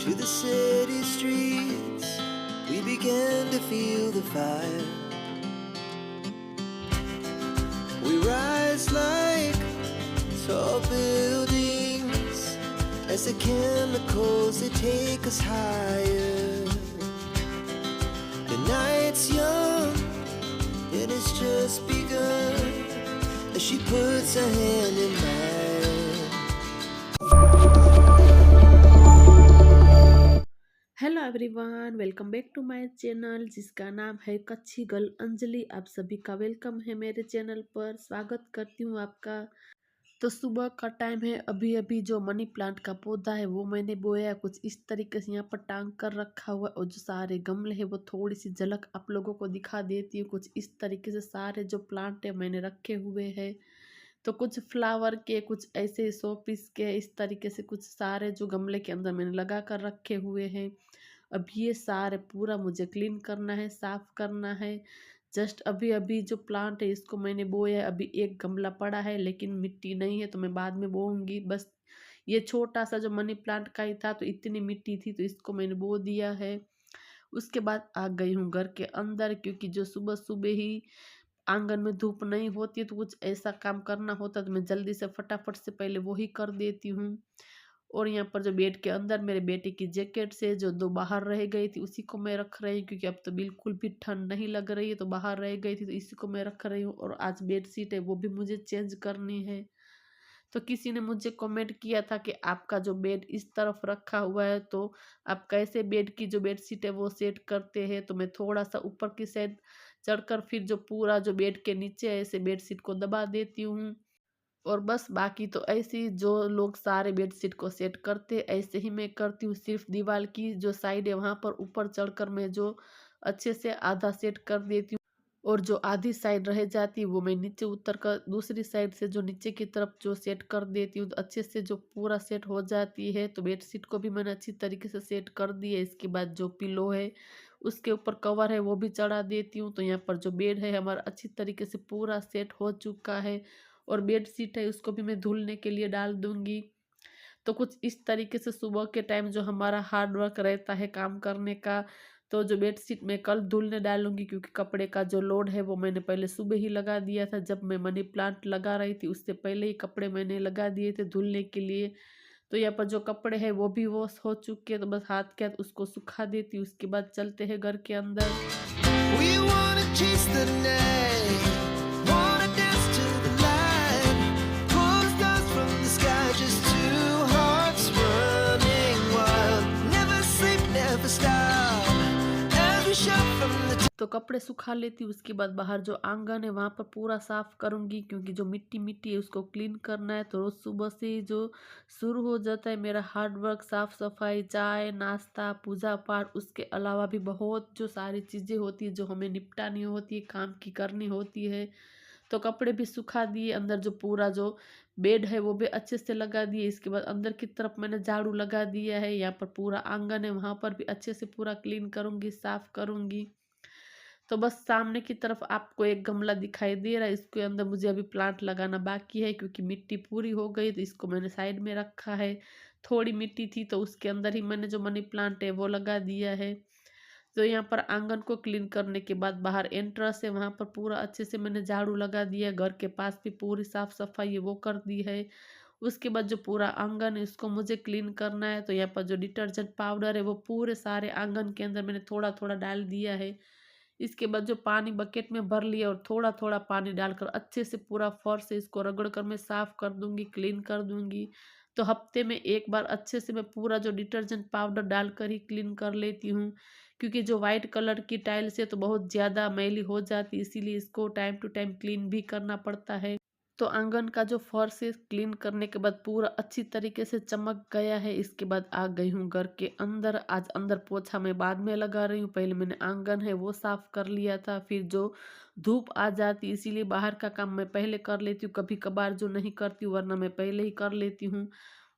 to the city streets, we began to feel the fire. We rise like tall buildings as the chemicals they take us higher. The night's young and it's just begun as she puts her hand in mine. Hello everyone, welcome back to my channel जिसका नाम है कच्ची girl Anjali. आप सभी का welcome है मेरे channel पर। स्वागत करती हूँ आपका। तो सुबह का टाइम है। अभी अभी जो मनी प्लांट का पौधा है वो मैंने बोया कुछ इस तरीके से यहाँ पर टांग कर रखा हुआ है, और जो सारे गमले हैं वो थोड़ी सी झलक आप लोगों को दिखा देती हूँ। कुछ इस तरीके से सारे जो प्लांट है मैंने रखे हुए हैं। तो कुछ फ्लावर के, कुछ ऐसे शो पीस के, इस तरीके से कुछ सारे जो गमले के अंदर मैंने लगा कर रखे हुए हैं। अब ये सारे पूरा मुझे क्लीन करना है, साफ करना है। जस्ट अभी अभी जो प्लांट है इसको मैंने बोया है। अभी एक गमला पड़ा है लेकिन मिट्टी नहीं है, तो मैं बाद में बोऊंगी। बस ये छोटा सा जो मनी प्लांट का ही था, तो इतनी मिट्टी थी तो इसको मैंने बो दिया है। उसके बाद आ गई हूँ घर के अंदर, क्योंकि जो सुबह सुबह ही आंगन में धूप नहीं होती है तो कुछ ऐसा काम करना होता है, तो मैं जल्दी से फटाफट से पहले वो ही कर देती हूँ। और यहाँ पर जो बेड के अंदर मेरे बेटे की जैकेट से जो दो बाहर रह गई थी उसी को मैं रख रही हूँ, क्योंकि अब तो बिल्कुल भी ठंड नहीं लग रही है, तो बाहर रह गई थी तो इसी को मैं रख रही हूँ। और आज बेडशीट है वो भी मुझे चेंज करनी है। तो किसी ने मुझे कमेंट किया था कि आपका जो बेड इस तरफ रखा हुआ है तो आप कैसे बेड की जो बेडशीट है वो सेट करते हैं। तो मैं थोड़ा सा ऊपर की साइड चढ़कर फिर जो पूरा जो बेड के नीचे है ऐसे बेडशीट को दबा देती हूँ। और बस बाकी तो ऐसे ही जो लोग सारे बेडशीट को सेट करते हैं ऐसे ही मैं करती हूँ। सिर्फ दीवार की जो साइड है वहाँ पर ऊपर चढ़कर मैं जो अच्छे से आधा सेट कर देती हूँ, और जो आधी साइड रह जाती है वो मैं नीचे उतर कर दूसरी साइड से जो नीचे की तरफ जो सेट कर देती हूँ, तो अच्छे से जो पूरा सेट हो जाती है। तो बेडशीट को भी मैंने अच्छी तरीके से सेट कर दी है। इसके बाद जो पिलो है उसके ऊपर कवर है वो भी चढ़ा देती हूँ। तो यहाँ पर जो बेड है हमारा अच्छी तरीके से पूरा सेट हो चुका है। और बेडशीट है उसको भी मैं धुलने के लिए डाल दूंगी। तो कुछ इस तरीके से सुबह के टाइम जो हमारा हार्ड वर्क रहता है काम करने का, तो जो बेडशीट मैं कल धुलने डालूंगी, क्योंकि कपड़े का जो लोड है वो मैंने पहले सुबह ही लगा दिया था। जब मैं मनी प्लांट लगा रही थी उससे पहले ही कपड़े मैंने लगा दिए थे धुलने के लिए। तो यहाँ पर जो कपड़े हैं वो भी वॉश हो चुके हैं, तो बस हाथ के हाथ उसको सुखा देती हूँ। उसके बाद चलते हैं घर के अंदर। We wanna chase the night, wanna dance to the light, pull stars from the sky, just two hearts running wild, never sleep, never stop, as we shout from the तो कपड़े सुखा लेती हूँ। उसके बाद बाहर जो आंगन है वहाँ पर पूरा साफ करूँगी, क्योंकि जो मिट्टी मिट्टी है उसको क्लीन करना है। तो रोज सुबह से ही जो शुरू हो जाता है मेरा हार्ड वर्क, साफ सफाई, चाय नाश्ता, पूजा पाठ। उसके अलावा भी बहुत जो सारी चीज़ें होती है जो हमें निपटानी होती है, काम की करनी होती है। तो कपड़े भी सुखा दिए। अंदर जो पूरा जो बेड है वो भी अच्छे से लगा दिए। इसके बाद अंदर की तरफ मैंने झाड़ू लगा दिया है। यहाँ पर पूरा आंगन है वहाँ पर भी अच्छे से पूरा क्लीन करूँगी, साफ करूँगी। तो बस सामने की तरफ आपको एक गमला दिखाई दे रहा है, इसके अंदर मुझे अभी प्लांट लगाना बाकी है, क्योंकि मिट्टी पूरी हो गई तो इसको मैंने साइड में रखा है। थोड़ी मिट्टी थी तो उसके अंदर ही मैंने जो मनी प्लांट है वो लगा दिया है। तो यहाँ पर आंगन को क्लीन करने के बाद बाहर एंट्रेंस है वहाँ पर पूरा अच्छे से मैंने झाड़ू लगा दिया। घर के पास भी पूरी साफ सफाई है वो कर दी है। उसके बाद जो पूरा आंगन है उसको मुझे क्लीन करना है। तो यहाँ पर जो डिटर्जेंट पाउडर है वो पूरे सारे आंगन के अंदर मैंने थोड़ा थोड़ा डाल दिया है। इसके बाद जो पानी बकेट में भर लिया और थोड़ा थोड़ा पानी डालकर अच्छे से पूरा फर्श से इसको रगड़ कर मैं साफ कर दूंगी, क्लीन कर दूंगी। तो हफ्ते में एक बार अच्छे से मैं पूरा जो डिटर्जेंट पाउडर डालकर ही क्लीन कर लेती हूँ, क्योंकि जो वाइट कलर की टाइल्स है तो बहुत ज़्यादा मैली हो जाती है, इसीलिए इसको टाइम टू टाइम क्लीन भी करना पड़ता है। तो आंगन का जो फर्श है क्लीन करने के बाद पूरा अच्छी तरीके से चमक गया है। इसके बाद आ गई हूँ घर के अंदर। आज अंदर पोछा मैं बाद में लगा रही हूँ, पहले मैंने आंगन है वो साफ कर लिया था। फिर जो धूप आ जाती इसीलिए बाहर का काम मैं पहले कर लेती हूँ, कभी कभार जो नहीं करती हूँ, वरना मैं पहले ही कर लेती हूँ।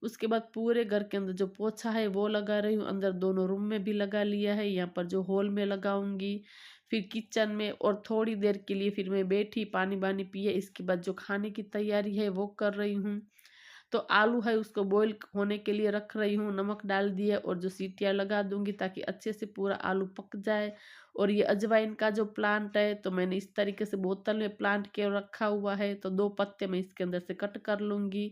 उसके बाद पूरे घर के अंदर जो पोछा है वो लगा रही हूँ। अंदर दोनों रूम में भी लगा लिया है, यहाँ पर जो हॉल में लगाऊंगी, फिर किचन में। और थोड़ी देर के लिए फिर मैं बैठी, पानी वानी पिए। इसके बाद जो खाने की तैयारी है वो कर रही हूँ। तो आलू है उसको बॉईल होने के लिए रख रही हूँ, नमक डाल दिए और जो सीटियाँ लगा दूंगी ताकि अच्छे से पूरा आलू पक जाए। और ये अजवाइन का जो प्लांट है तो मैंने इस तरीके से बोतल में प्लांट के रखा हुआ है, तो 2 पत्ते मैं इसके अंदर से कट कर लूँगी।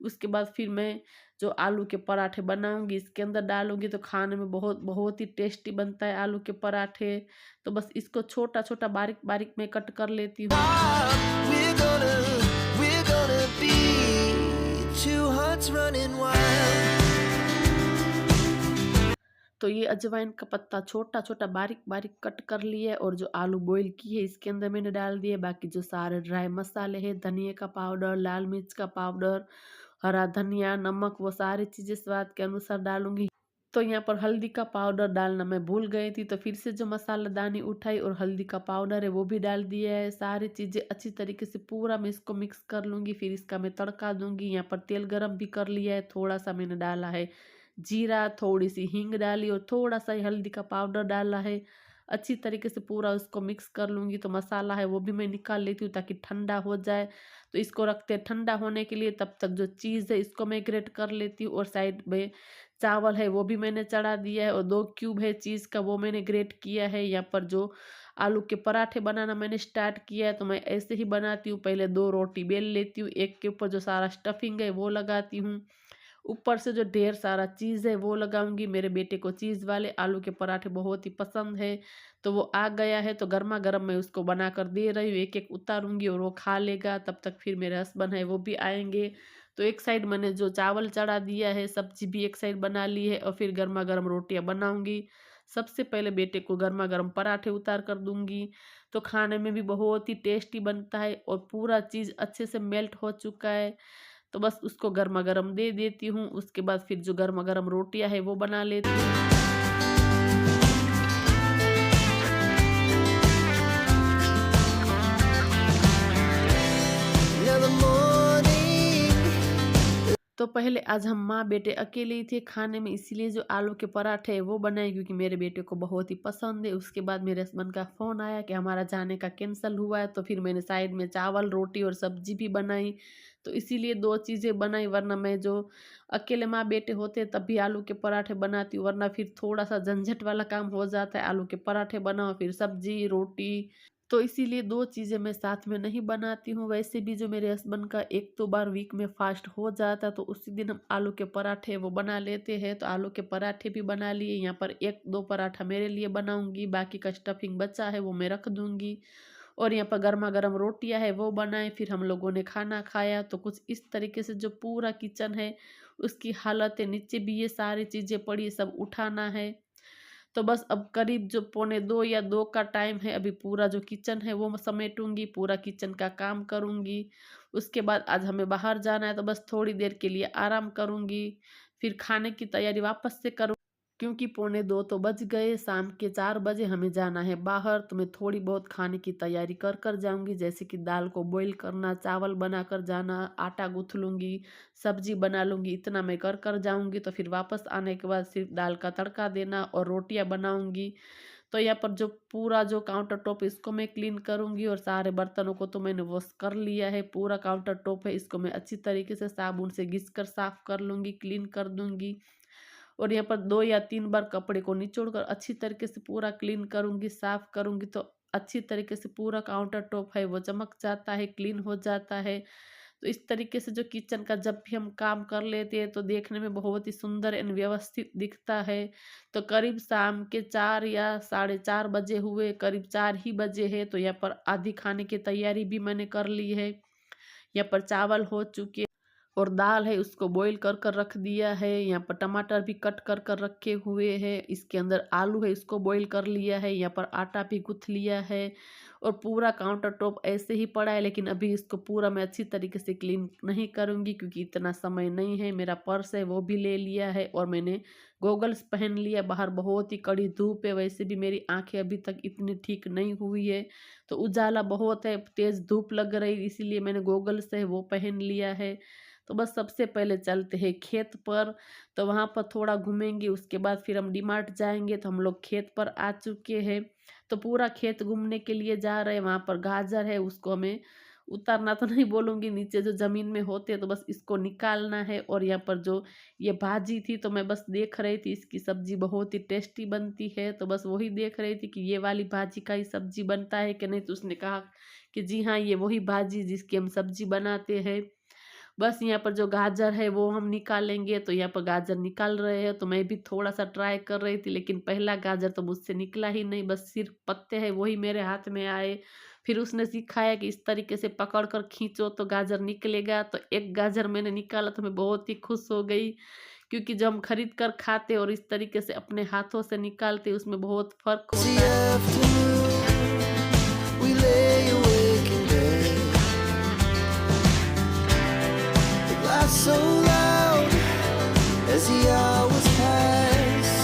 उसके बाद फिर मैं जो आलू के पराठे बनाऊँगी इसके अंदर डालूँगी, तो खाने में बहुत बहुत ही टेस्टी बनता है आलू के पराठे। तो बस इसको छोटा-छोटा बारीक-बारीक मैं कट कर लेती हूँ। We're gonna, we're gonna be two hearts running wild. तो ये अजवाइन का पत्ता छोटा-छोटा बारीक-बारीक कट कर लिया है और जो आलू बॉईल की है इसके अंदर मैंने डाल दिए। बाकी जो सारे ड्राई मसाले हैं, धनिये का पाउडर, लाल मिर्च का पाउडर, हरा धनिया, नमक, वो सारी चीज़ें स्वाद के अनुसार डालूँगी। तो यहाँ पर हल्दी का पाउडर डालना मैं भूल गई थी, तो फिर से जो मसालादानी उठाई और हल्दी का पाउडर है वो भी डाल दिया है। सारी चीज़ें अच्छी तरीके से पूरा मैं इसको मिक्स कर लूँगी, फिर इसका मैं तड़का दूँगी। यहाँ पर तेल गरम भी कर लिया है, थोड़ा-सा मैंने डाला है जीरा, थोड़ी-सी हींग डाली और थोड़ा-सा ही हल्दी का पाउडर डाला है। अच्छी तरीके से पूरा उसको मिक्स कर लूँगी। तो मसाला है वो भी मैं निकाल लेती हूँ ताकि ठंडा हो जाए। तो इसको रखते हैं ठंडा होने के लिए, तब तक जो चीज़ है इसको मैं ग्रेट कर लेती हूँ। और साइड में चावल है वो भी मैंने चढ़ा दिया है और 2 क्यूब है चीज़ का वो मैंने ग्रेट किया है। यहाँ पर जो आलू के पराठे बनाना मैंने स्टार्ट किया है, तो मैं ऐसे ही बनाती हूँ। पहले 2 रोटी बेल लेती हूँ, एक के ऊपर जो सारा स्टफिंग है वो लगाती हूँ, ऊपर से जो ढेर सारा चीज़ है वो लगाऊंगी। मेरे बेटे को चीज़ वाले आलू के पराठे बहुत ही पसंद है, तो वो आ गया है तो गर्मा गर्म मैं उसको बना कर दे रही हूँ। एक एक उतारूंगी और वो खा लेगा, तब तक फिर मेरे हस्बैंड है वो भी आएंगे। तो एक साइड मैंने जो चावल चढ़ा दिया है, सब्जी भी एक साइड बना ली है और फिर गर्मा गर्म रोटियां बनाऊंगी। सबसे पहले बेटे को गर्मा गर्म पराठे उतार कर दूंगी, तो खाने में भी बहुत ही टेस्टी बनता है और पूरा चीज़ अच्छे से मेल्ट हो चुका है। तो बस उसको गरमा-गरम दे देती हूँ, उसके बाद फिर जो गरमा-गरम रोटियाँ हैं वो बना लेती हूँ। Now the morning. तो पहले आज हम माँ बेटे अकेले ही थे खाने में, इसीलिए जो आलू के पराठे हैं वो बनाए क्योंकि मेरे बेटे को बहुत ही पसंद है। उसके बाद मेरे हस्बैंड का फ़ोन आया कि हमारा जाने का कैंसल हुआ है, तो फिर मैंने साइड में चावल, रोटी और सब्जी भी बनाई। तो इसीलिए 2 चीज़ें बनाई, वरना मैं जो अकेले माँ बेटे होते तब भी आलू के पराठे बनाती हूँ, वरना फिर थोड़ा-सा झंझट वाला काम हो जाता है। आलू के पराठे बनाओ, फिर सब्जी, रोटी, तो इसीलिए 2 चीज़ें मैं साथ में नहीं बनाती हूँ। वैसे भी जो मेरे हस्बैंड का 1-2 बार वीक में फ़ास्ट हो जाता है, तो उसी दिन हम आलू के पराठे वो बना लेते हैं। तो आलू के पराठे भी बना लिए, यहाँ पर 1-2 पराठा मेरे लिए बनाऊँगी, बाकी का स्टफिंग बचा है वो मैं रख दूँगी। और यहाँ पर गरमा-गरम रोटियाँ हैं वो बनाए, फिर हम लोगों ने खाना खाया। तो कुछ इस तरीके से जो पूरा किचन है उसकी हालत है, नीचे भी ये सारी चीज़ें पड़ी है, सब उठाना है। तो बस अब करीब जो पौने 2 या 2 का टाइम है, अभी पूरा जो किचन है वो मैं समेटूँगी, पूरा किचन का काम करूँगी। उसके बाद आज हमें बाहर जाना है तो बस थोड़ी देर के लिए आराम करूँगी, फिर खाने की तैयारी वापस से करूँ क्योंकि पौने 2 तो बज गए, शाम के 4 बजे हमें जाना है बाहर। तो मैं थोड़ी बहुत खाने की तैयारी कर जाऊँगी, जैसे कि दाल को बॉईल करना, चावल बनाकर जाना, आटा गूँथ लूँगी, सब्जी बना लूँगी, इतना मैं कर जाऊँगी। तो फिर वापस आने के बाद सिर्फ दाल का तड़का देना और रोटियाँ बनाऊँगी। तो यहाँ पर जो पूरा जो काउंटर टॉप इसको मैं क्लीन करूँगी और सारे बर्तनों को तो मैंने वॉश कर लिया है। पूरा काउंटर टॉप है, इसको मैं अच्छी तरीके से साबुन से घिस कर साफ कर लूँगी, क्लीन कर दूँगी। और यहाँ पर 2 या 3 बार कपड़े को निचोड़ कर अच्छी तरीके से पूरा क्लीन करूँगी, साफ करूँगी, तो अच्छी तरीके से पूरा काउंटर टॉप है वो चमक जाता है, क्लीन हो जाता है। तो इस तरीके से जो किचन का जब भी हम काम कर लेते हैं तो देखने में बहुत ही सुंदर एंड व्यवस्थित दिखता है। तो करीब शाम के 4 या साढ़े 4 बजे हुए, करीब 4 ही बजे है, तो यहाँ पर आधी खाने की तैयारी भी मैंने कर ली है। यहाँ पर चावल हो चुके और दाल है उसको बॉईल कर रख दिया है। यहाँ पर टमाटर भी कट कर रखे हुए हैं। इसके अंदर आलू है इसको बॉईल कर लिया है। यहाँ पर आटा भी गूँथ लिया है और पूरा काउंटर टॉप ऐसे ही पड़ा है, लेकिन अभी इसको पूरा मैं अच्छी तरीके से क्लीन नहीं करूँगी क्योंकि इतना समय नहीं है। मेरा पर्स है वो भी ले लिया है और मैंने गॉगल्स पहन लिया। बाहर बहुत ही कड़ी धूप है, वैसे भी मेरी आंखें अभी तक इतनी ठीक नहीं हुई है, तो उजाला बहुत है, तेज़ धूप लग रही, इसीलिए मैंने गॉगल्स है वो पहन लिया है। तो बस सबसे पहले चलते हैं खेत पर, तो वहाँ पर थोड़ा घूमेंगे, उसके बाद फिर हम डीमार्ट जाएंगे। तो हम लोग खेत पर आ चुके हैं, तो पूरा खेत घूमने के लिए जा रहे हैं। वहाँ पर गाजर है उसको हमें उतारना तो नहीं बोलूँगी, नीचे जो ज़मीन में होते हैं तो बस इसको निकालना है। और यहाँ पर जो ये भाजी थी तो मैं बस देख रही थी, इसकी सब्ज़ी बहुत ही टेस्टी बनती है, तो बस वही देख रही थी कि ये वाली भाजी का ही सब्ज़ी बनता है कि नहीं। तो उसने कहा कि जी हाँ, ये वही भाजी जिसकी हम सब्ज़ी बनाते हैं। बस यहाँ पर जो गाजर है वो हम निकालेंगे, तो यहाँ पर गाजर निकाल रहे हैं, तो मैं भी थोड़ा-सा ट्राई कर रही थी, लेकिन पहला गाजर तो मुझसे निकला ही नहीं, बस सिर्फ़ पत्ते हैं वही मेरे हाथ में आए। फिर उसने सिखाया कि इस तरीके से पकड़ कर खींचो तो गाजर निकलेगा, तो एक गाजर मैंने निकाला तो मैं बहुत ही खुश हो गई, क्योंकि जब हम खरीद कर खाते और इस तरीके से अपने हाथों से निकालते उसमें बहुत फ़र्क The होता है। afternoon, we lay awake in bed. The glass so loud as the hours pass.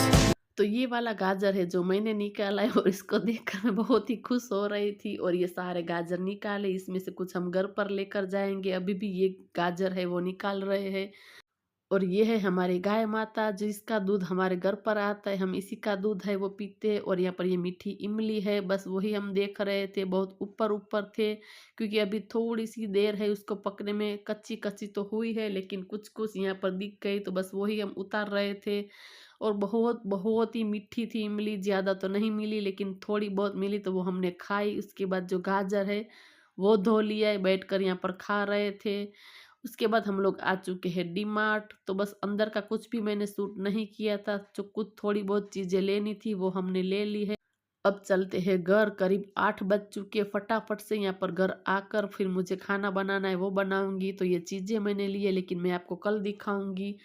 तो ये वाला गाजर है जो मैंने निकाला है, और इसको देखकर मैं बहुत ही खुश हो रही थी। और ये सारे गाजर निकाले, इसमें से कुछ हम घर पर लेकर जाएंगे। अभी भी ये गाजर है वो निकाल रहे हैं। और ये है हमारी गाय माता जिसका दूध हमारे घर पर आता है, हम इसी का दूध है वो पीते हैं। और यहाँ पर ये मीठी इमली है, बस वही हम देख रहे थे, बहुत ऊपर ऊपर थे, क्योंकि अभी थोड़ी सी देर है उसको पकने में, कच्ची कच्ची तो हुई है लेकिन कुछ कुछ यहाँ पर दिख गई, तो बस वही हम उतार रहे थे। और बहुत बहुत ही मीठी थी इमली, ज़्यादा तो नहीं मिली लेकिन थोड़ी बहुत मिली, तो वो हमने खाई। उसके बाद जो गाजर है वो धो लिया है, बैठ कर यहाँ पर खा रहे थे। उसके बाद हम लोग आ चुके हैं डीमार्ट, तो बस अंदर का कुछ भी मैंने सूट नहीं किया था, जो कुछ थोड़ी बहुत चीज़ें लेनी थी वो हमने ले ली है। अब चलते हैं घर, करीब 8 बज चुके हैं। फटाफट से यहाँ पर घर आकर फिर मुझे खाना बनाना है वो बनाऊंगी। तो ये चीज़ें मैंने ली है लेकिन मैं आपको कल दिखाऊंगी।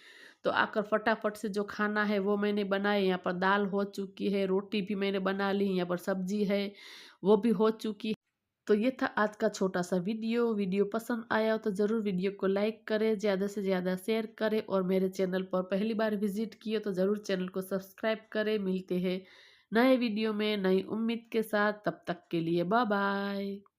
तो आकर फटाफट से जो खाना है वो मैंने बनाया। यहाँ पर दाल हो चुकी है, रोटी भी मैंने बना ली, यहाँ पर सब्जी है वो भी हो चुकी है। तो ये था आज का छोटा सा वीडियो पसंद आया हो तो ज़रूर वीडियो को लाइक करें, ज़्यादा से ज़्यादा शेयर करें, और मेरे चैनल पर पहली बार विजिट किए तो ज़रूर चैनल को सब्सक्राइब करें। मिलते हैं नए वीडियो में नई उम्मीद के साथ, तब तक के लिए बाय बाय।